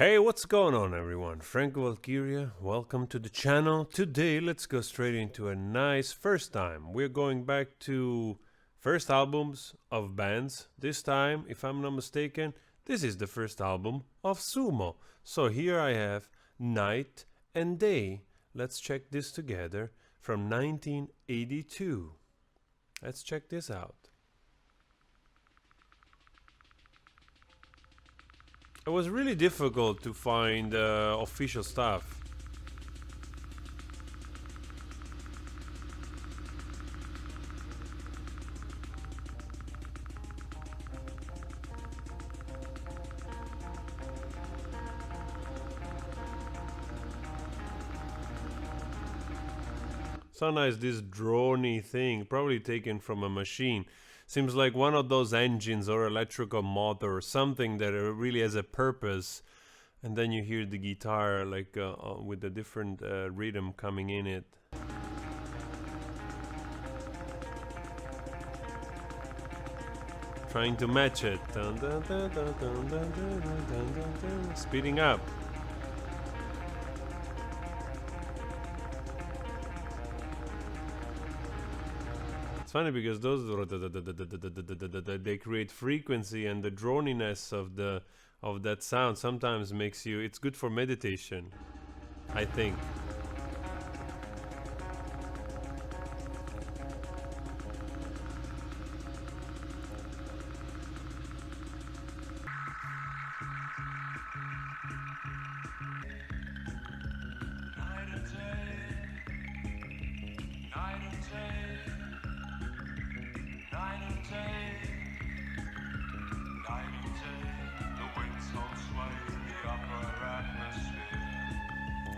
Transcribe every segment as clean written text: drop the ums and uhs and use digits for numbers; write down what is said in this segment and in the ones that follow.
Hey, what's going on, everyone? Franco Valkyria, welcome to the channel. Today, let's go straight into a nice first time. We're going back to first albums of bands. This time, if I'm not mistaken, this is the first album of Sumo. So here I have Night and Day. Let's check this together from 1982. Let's check this out. It was really difficult to find official stuff. So nice, this drony thing, probably taken from a machine. Seems like one of those engines or electrical motor or something that really has a purpose. And then you hear the guitar like with a different rhythm coming in it. Trying to match it. Dun, dun, dun, dun, dun, dun, dun, dun, dun, dun. Speeding up. It's funny because those they create frequency, and the droniness of that sound sometimes makes you. It's good for meditation, I think.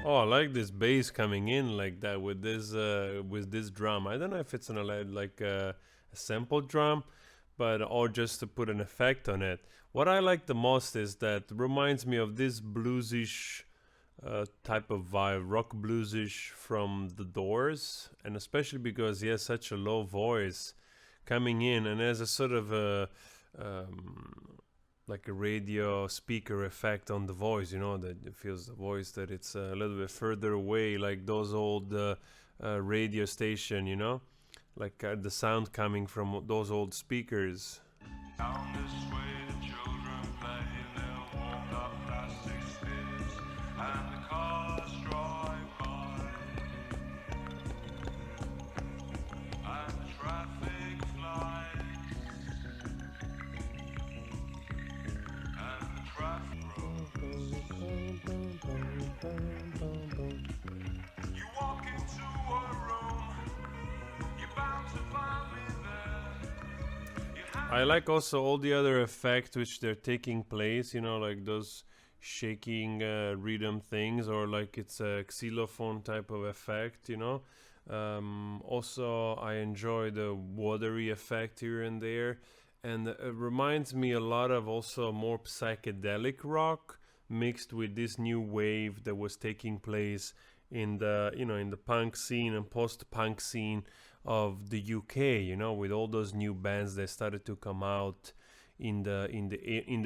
Oh, I like this bass coming in like that with this drum. I don't know if it's like a sample drum, but or just to put an effect on it. What I like the most is that it reminds me of this bluesish type of vibe, rock bluesish from The Doors, and especially because he has such a low voice coming in and has a sort of a like a radio speaker effect on the voice, you know, that it feels the voice that it's a little bit further away, like those old radio station, you know, like the sound coming from those old speakers. Down this way the children play their warmed up plastic spheres, and the cars drive by, and the traffic flies. You walk into a room, you're bound to find me there. I like also all the other effects which they're taking place, you know, like those shaking rhythm things, or like it's a xylophone type of effect, you know. Also, I enjoy the watery effect here and there. And it reminds me a lot of also more psychedelic rock mixed with this new wave that was taking place in the, you know, in the punk scene and post-punk scene of the UK, you know, with all those new bands that started to come out in the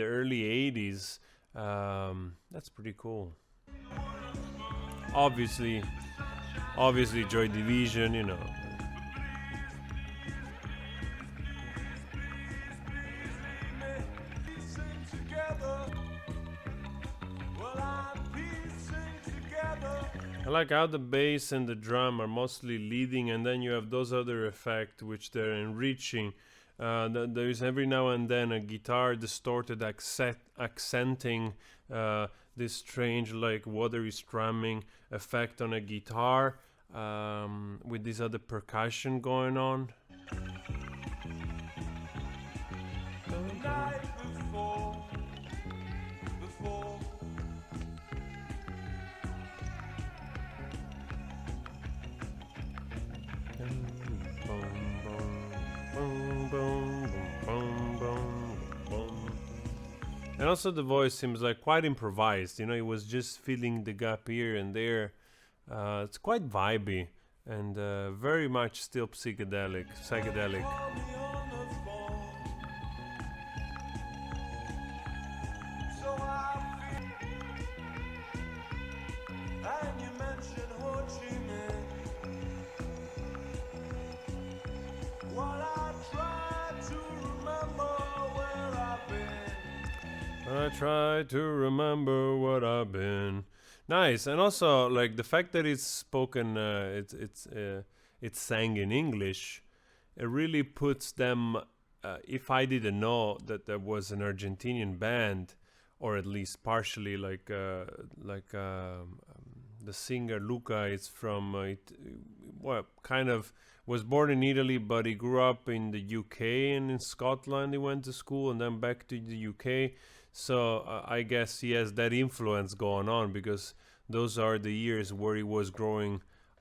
early 80s. That's pretty cool. Obviously Joy Division, you know. I like how the bass and the drum are mostly leading, and then you have those other effects which they're enriching. There is every now and then a guitar distorted accenting this strange like watery strumming effect on a guitar with this other percussion going on. And also the voice seems like quite improvised, you know, it was just filling the gap here and there. It's quite vibey and very much still psychedelic. I try to remember what I've been. Nice, and also like the fact that it's spoken, it's sang in English. It really puts them. If I didn't know that there was an Argentinian band, or at least partially, the singer Luca is from, well, kind of was born in Italy, but he grew up in the UK and in Scotland. He went to school and then back to the UK. So I guess he has that influence going on because those are the years where he was growing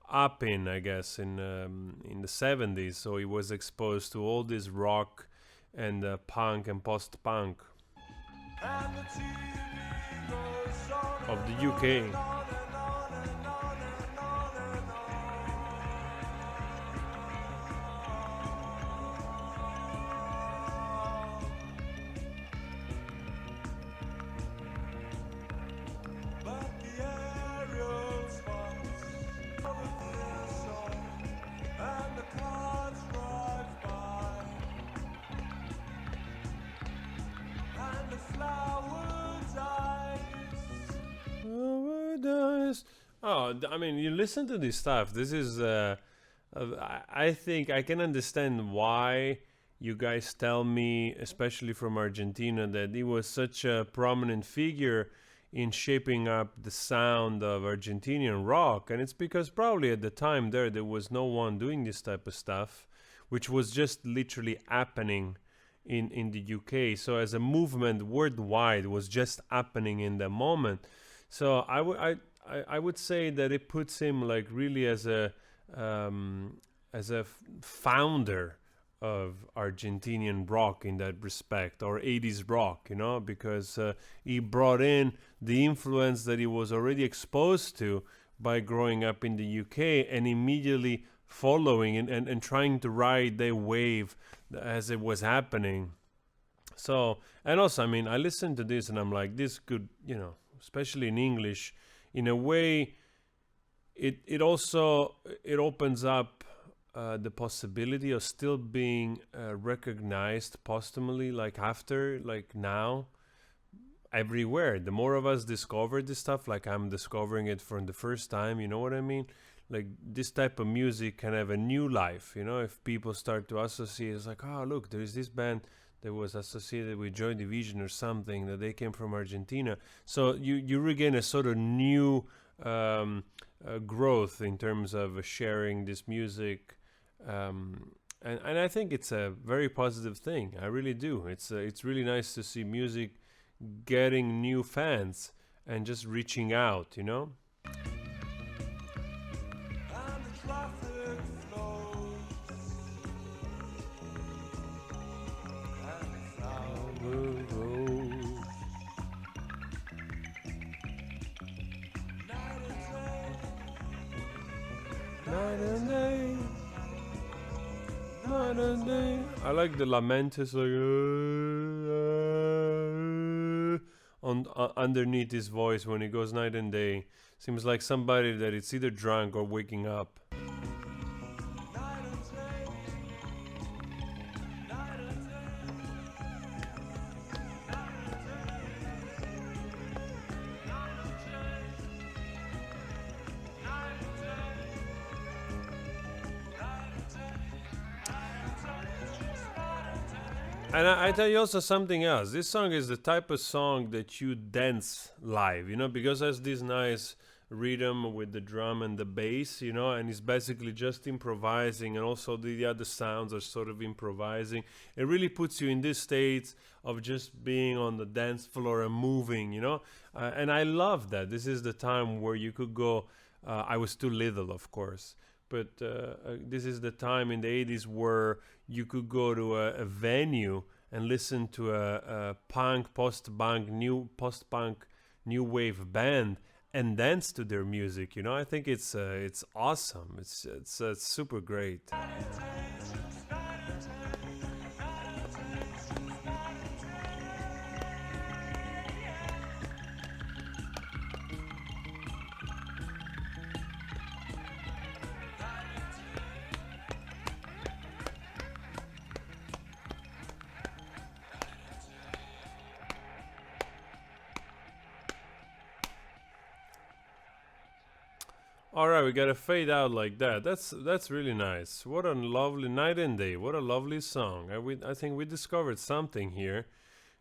up in, I guess, in the 70s. So he was exposed to all this rock and punk and post-punk of the UK. Oh, I mean, you listen to this stuff. This is, I think I can understand why you guys tell me, especially from Argentina, that he was such a prominent figure in shaping up the sound of Argentinian rock. And it's because probably at the time there was no one doing this type of stuff, which was just literally happening in the UK. So as a movement worldwide was just happening in the moment. So I would say that it puts him like really as a founder of Argentinian rock in that respect, or 80s rock, you know, because he brought in the influence that he was already exposed to by growing up in the UK and immediately following and trying to ride the wave as it was happening. So, and also, I mean, I listened to this and I'm like, this could, you know, especially in English, in a way, it also it opens up the possibility of still being recognized posthumely, like after, like now, everywhere. The more of us discover this stuff, like I'm discovering it for the first time, you know what I mean? Like this type of music can have a new life, you know, if people start to associate, it's like, oh, look, there is this band that was associated with Joy Division or something, that they came from Argentina. So you regain a sort of new growth in terms of sharing this music. And I think it's a very positive thing. I really do. It's really nice to see music getting new fans and just reaching out, you know? I like the lament is like on underneath his voice when he goes night and day. Seems like somebody that it's either drunk or waking up. And I tell you also something else. This song is the type of song that you dance live, you know, because it has this nice rhythm with the drum and the bass, you know, and it's basically just improvising, and also the other sounds are sort of improvising. It really puts you in this state of just being on the dance floor and moving, you know, and I love that. This is the time where you could go. I was too little, of course. But this is the time in the 80s where you could go to a venue and listen to a post-punk, new wave band and dance to their music. You know, I think it's awesome. It's super great. All right, we got to fade out like that. That's really nice. What a lovely night and day. What a lovely song. I think we discovered something here,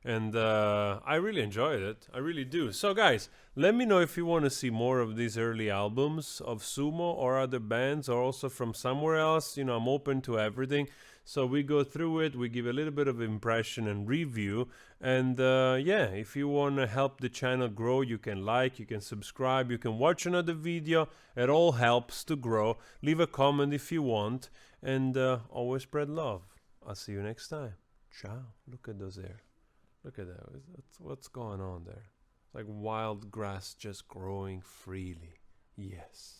and I really enjoyed it. I really do. So, guys, let me know if you want to see more of these early albums of Sumo or other bands, or also from somewhere else. You know, I'm open to everything. So we go through it, we give a little bit of impression and review. And yeah, if you want to help the channel grow, you can like, you can subscribe, you can watch another video. It all helps to grow. Leave a comment if you want. And always spread love. I'll see you next time. Ciao. Look at those there. Look at that. What's going on there? It's like wild grass just growing freely. Yes.